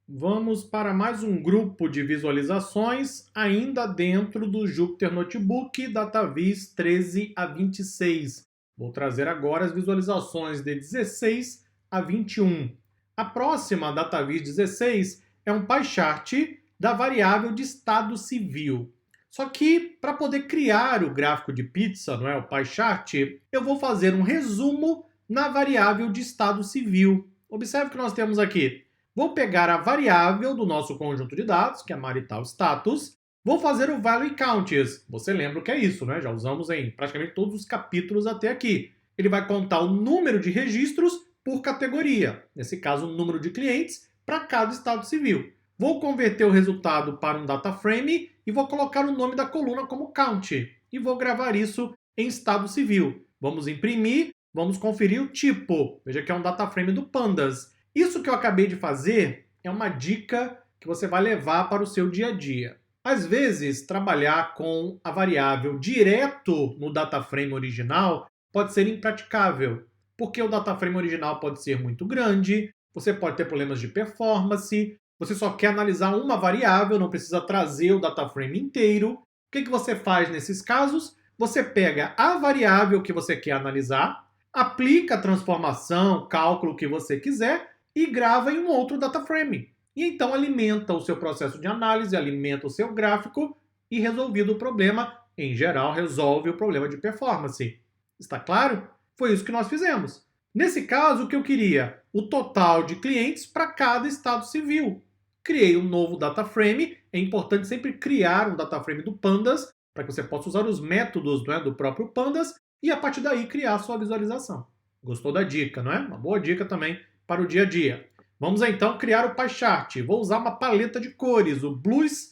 Vamos para mais um grupo de visualizações, ainda dentro do Jupyter Notebook DataVis 13 a 26. Vou trazer agora as visualizações de 16 a 21. A próxima, DataVis 16, é um pie chart da variável de estado civil. Só que, para poder criar o gráfico de pizza, não é, o pie chart, eu vou fazer um resumo na variável de estado civil. Observe o que nós temos aqui. Vou pegar a variável do nosso conjunto de dados, que é marital status, vou fazer o value counts. Você lembra o que é isso, né? Já usamos em praticamente todos os capítulos até aqui. Ele vai contar o número de registros por categoria, nesse caso o número de clientes para cada estado civil. Vou converter o resultado para um data frame e vou colocar o nome da coluna como count. E vou gravar isso em estado civil. Vamos imprimir, vamos conferir o tipo. Veja que é um data frame do Pandas. Isso que eu acabei de fazer é uma dica que você vai levar para o seu dia a dia. Às vezes, trabalhar com a variável direto no data frame original pode ser impraticável, porque o data frame original pode ser muito grande, você pode ter problemas de performance, você só quer analisar uma variável, não precisa trazer o data frame inteiro. O que você faz nesses casos? Você pega a variável que você quer analisar, aplica a transformação, cálculo que você quiser e grava em um outro data frame. E então alimenta o seu processo de análise, alimenta o seu gráfico e resolvido o problema, em geral resolve o problema de performance. Está claro? Foi isso que nós fizemos. Nesse caso, o que eu queria? O total de clientes para cada estado civil. Criei um novo data frame. É importante sempre criar um data frame do Pandas para que você possa usar os métodos, não é, do próprio Pandas e a partir daí criar a sua visualização. Gostou da dica, não é? Uma boa dica também para o dia a dia. Vamos então criar o pie chart. Vou usar uma paleta de cores, o Blues_R.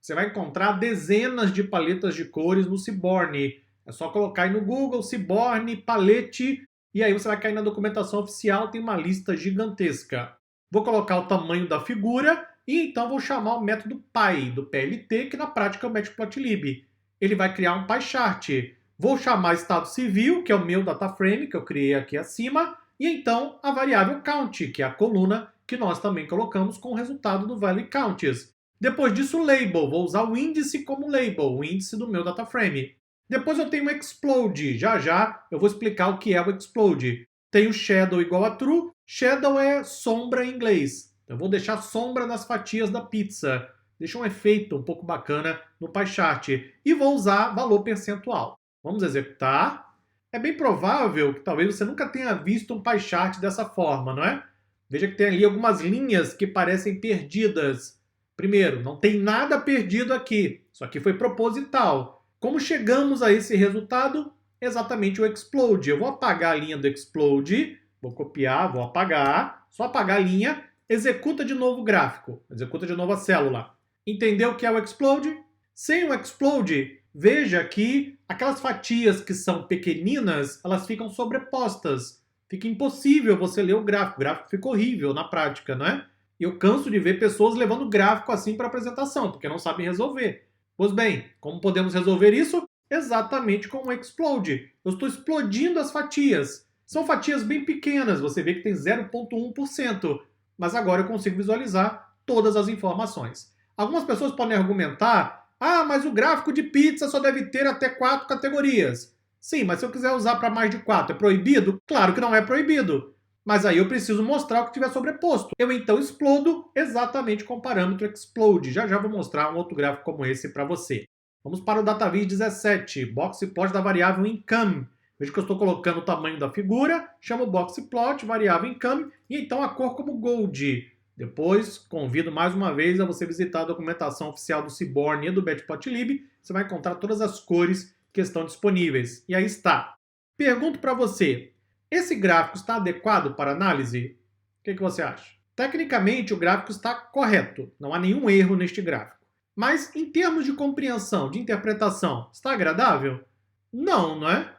Você vai encontrar dezenas de paletas de cores no Seaborn. É só colocar aí no Google, Seaborn, palette, e aí você vai cair na documentação oficial, tem uma lista gigantesca. Vou colocar o tamanho da figura e então vou chamar o método py, do PLT, que na prática é o Matplotlib. Ele vai criar um pie chart. Vou chamar estado civil, que é o meu data frame, que eu criei aqui acima, e então a variável count, que é a coluna que nós também colocamos com o resultado do value counts. Depois disso, o label. Vou usar o índice como label, o índice do meu data frame. Depois eu tenho o explode. Já já eu vou explicar o que é o explode. Tenho shadow igual a true. Shadow é sombra em inglês. Eu vou deixar sombra nas fatias da pizza. Deixa um efeito um pouco bacana no pie chart. E vou usar valor percentual. Vamos executar. É bem provável que talvez você nunca tenha visto um pie chart dessa forma, não é? Veja que tem ali algumas linhas que parecem perdidas. Primeiro, não tem nada perdido aqui. Isso aqui foi proposital. Como chegamos a esse resultado? Exatamente o explode. Eu vou apagar a linha do explode, vou copiar, vou apagar, só apagar a linha, executa de novo o gráfico, executa de novo a célula. Entendeu o que é o explode? Sem o explode, veja que aquelas fatias que são pequeninas, elas ficam sobrepostas. Fica impossível você ler o gráfico fica horrível na prática, não é? E eu canso de ver pessoas levando gráfico assim para apresentação, porque não sabem resolver. Pois bem, como podemos resolver isso? Exatamente com o explode. Eu estou explodindo as fatias. São fatias bem pequenas, você vê que tem 0,1%, mas agora eu consigo visualizar todas as informações. Algumas pessoas podem argumentar: ah, mas o gráfico de pizza só deve ter até 4 categorias. Sim, mas se eu quiser usar para mais de 4, é proibido? Claro que não é proibido. Mas aí eu preciso mostrar o que tiver sobreposto. Eu então explodo exatamente com o parâmetro explode. Já já vou mostrar um outro gráfico como esse para você. Vamos para o DataVis 17, boxplot da variável income. Veja que eu estou colocando o tamanho da figura, chamo boxplot, variável income, e então a cor como gold. Depois, convido mais uma vez a você visitar a documentação oficial do Seaborn e do Matplotlib. Você vai encontrar todas as cores que estão disponíveis. E aí está. Pergunto para você, esse gráfico está adequado para análise? O que você acha? Tecnicamente, o gráfico está correto. Não há nenhum erro neste gráfico. Mas, em termos de compreensão, de interpretação, está agradável? Não, não é?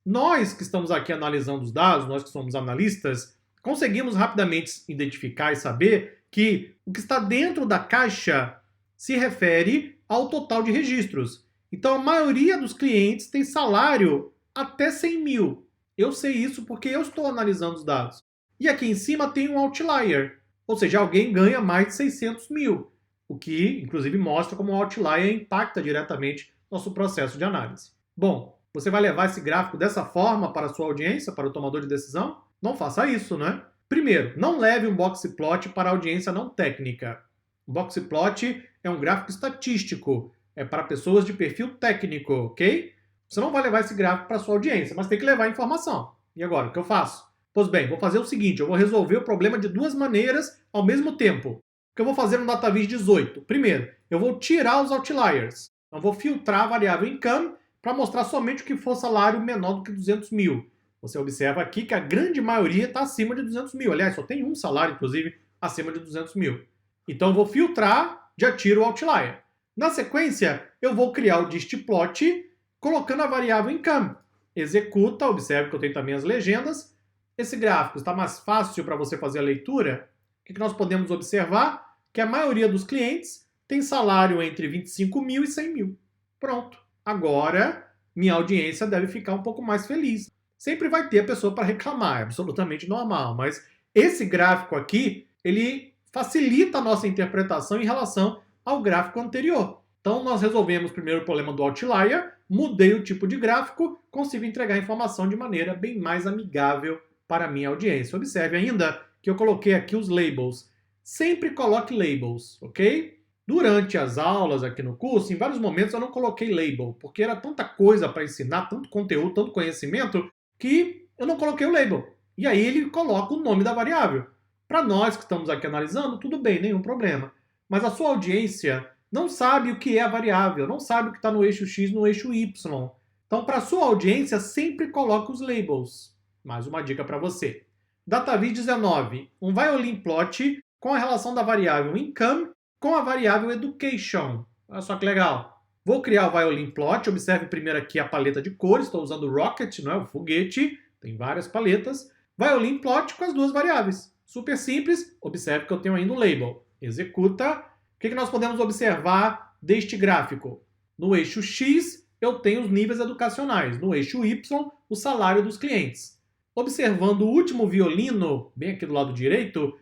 Nós que estamos aqui analisando os dados, nós que somos analistas, conseguimos rapidamente identificar e saber que o que está dentro da caixa se refere ao total de registros. Então, a maioria dos clientes tem salário até 100 mil. Eu sei isso porque eu estou analisando os dados. E aqui em cima tem um outlier. Ou seja, alguém ganha mais de 600 mil, o que, inclusive, mostra como o outlier impacta diretamente nosso processo de análise. Bom, você vai levar esse gráfico dessa forma para a sua audiência, para o tomador de decisão? Não faça isso, né? Primeiro, não leve um box plot para a audiência não técnica. O box plot é um gráfico estatístico, é para pessoas de perfil técnico, ok? Você não vai levar esse gráfico para a sua audiência, mas tem que levar a informação. E agora, o que eu faço? Pois bem, vou fazer o seguinte, eu vou resolver o problema de duas maneiras ao mesmo tempo. O que eu vou fazer no DataVis 18? Primeiro, eu vou tirar os outliers. Então, vou filtrar a variável income para mostrar somente o que for salário menor do que 200 mil. Você observa aqui que a grande maioria está acima de 200 mil. Aliás, só tem um salário, inclusive, acima de 200 mil. Então, eu vou filtrar, já tiro o outlier. Na sequência, eu vou criar o distplot colocando a variável income. Executa, observe que eu tenho também as legendas. Esse gráfico está mais fácil para você fazer a leitura. O que nós podemos observar? Que a maioria dos clientes tem salário entre 25 mil e 100 mil. Pronto. Agora, minha audiência deve ficar um pouco mais feliz. Sempre vai ter a pessoa para reclamar, é absolutamente normal. Mas esse gráfico aqui, ele facilita a nossa interpretação em relação ao gráfico anterior. Então, nós resolvemos primeiro o problema do outlier, mudei o tipo de gráfico, consigo entregar a informação de maneira bem mais amigável para a minha audiência. Observe ainda que eu coloquei aqui os labels. Sempre coloque labels, ok? Durante as aulas aqui no curso, em vários momentos eu não coloquei label, porque era tanta coisa para ensinar, tanto conteúdo, tanto conhecimento, que eu não coloquei o label. E aí ele coloca o nome da variável. Para nós que estamos aqui analisando, tudo bem, nenhum problema. Mas a sua audiência não sabe o que é a variável, não sabe o que está no eixo X, no eixo Y. Então, para a sua audiência, sempre coloque os labels. Mais uma dica para você. DataVis 19, um violin plot com a relação da variável income com a variável education. Olha só que legal. Vou criar o violin plot, observe primeiro aqui a paleta de cores, estou usando o rocket, não é? O foguete, tem várias paletas. Violin plot com as duas variáveis. Super simples, observe que eu tenho ainda um label. Executa. O que nós podemos observar deste gráfico? No eixo X, eu tenho os níveis educacionais. No eixo Y, o salário dos clientes. Observando o último violino, bem aqui do lado direito,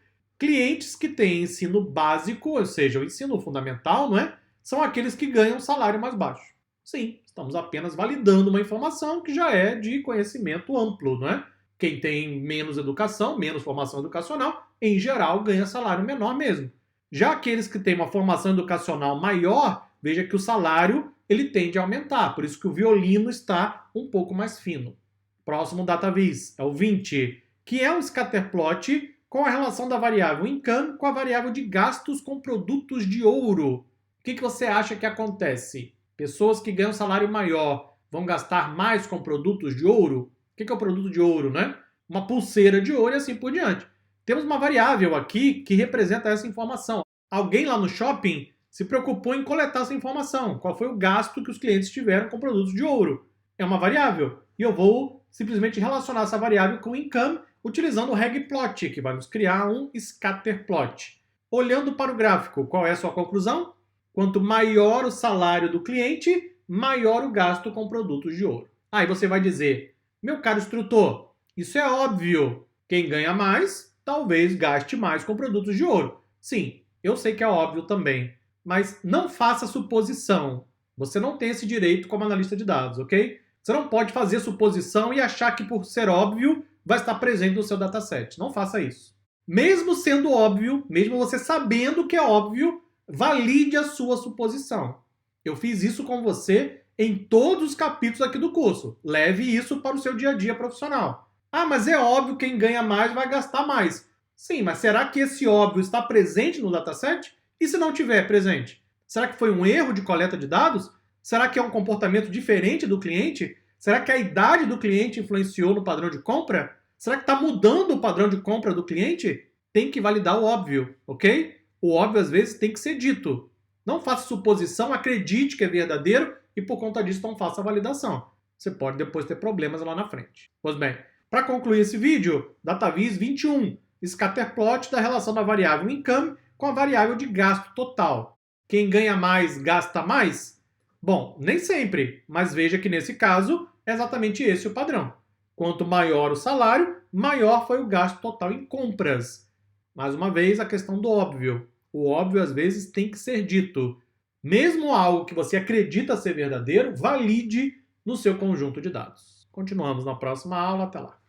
clientes que têm ensino básico, ou seja, o ensino fundamental, não é? São aqueles que ganham um salário mais baixo. Sim, estamos apenas validando uma informação que já é de conhecimento amplo, não é? Quem tem menos educação, menos formação educacional, em geral ganha salário menor mesmo. Já aqueles que têm uma formação educacional maior, veja que o salário ele tende a aumentar, por isso que o violino está um pouco mais fino. Próximo DataVis é o 20, que é um scatterplot com a relação da variável income com a variável de gastos com produtos de ouro. O que você acha que acontece? Pessoas que ganham salário maior vão gastar mais com produtos de ouro? O que é o produto de ouro, né? Uma pulseira de ouro e assim por diante. Temos uma variável aqui que representa essa informação. Alguém lá no shopping se preocupou em coletar essa informação. Qual foi o gasto que os clientes tiveram com produtos de ouro? É uma variável. E eu vou simplesmente relacionar essa variável com income utilizando o regplot, que vai nos criar um scatterplot. Olhando para o gráfico, qual é a sua conclusão? Quanto maior o salário do cliente, maior o gasto com produtos de ouro. Aí você vai dizer, meu caro instrutor, isso é óbvio. Quem ganha mais, talvez gaste mais com produtos de ouro. Sim, eu sei que é óbvio também, mas não faça suposição. Você não tem esse direito como analista de dados, ok? Você não pode fazer suposição e achar que por ser óbvio vai estar presente no seu dataset. Não faça isso. Mesmo sendo óbvio, mesmo você sabendo que é óbvio, valide a sua suposição. Eu fiz isso com você em todos os capítulos aqui do curso. Leve isso para o seu dia a dia profissional. Ah, mas é óbvio que quem ganha mais vai gastar mais. Sim, mas será que esse óbvio está presente no dataset? E se não tiver presente? Será que foi um erro de coleta de dados? Será que é um comportamento diferente do cliente? Será que a idade do cliente influenciou no padrão de compra? Será que está mudando o padrão de compra do cliente? Tem que validar o óbvio, ok? O óbvio às vezes tem que ser dito. Não faça suposição, acredite que é verdadeiro e por conta disso não faça a validação. Você pode depois ter problemas lá na frente. Pois bem, para concluir esse vídeo, DataVis 21, scatterplot da relação da variável income com a variável de gasto total. Quem ganha mais, gasta mais? Bom, nem sempre, mas veja que nesse caso é exatamente esse o padrão. Quanto maior o salário, maior foi o gasto total em compras. Mais uma vez, a questão do óbvio. O óbvio, às vezes, tem que ser dito. Mesmo algo que você acredita ser verdadeiro, valide no seu conjunto de dados. Continuamos na próxima aula. Até lá.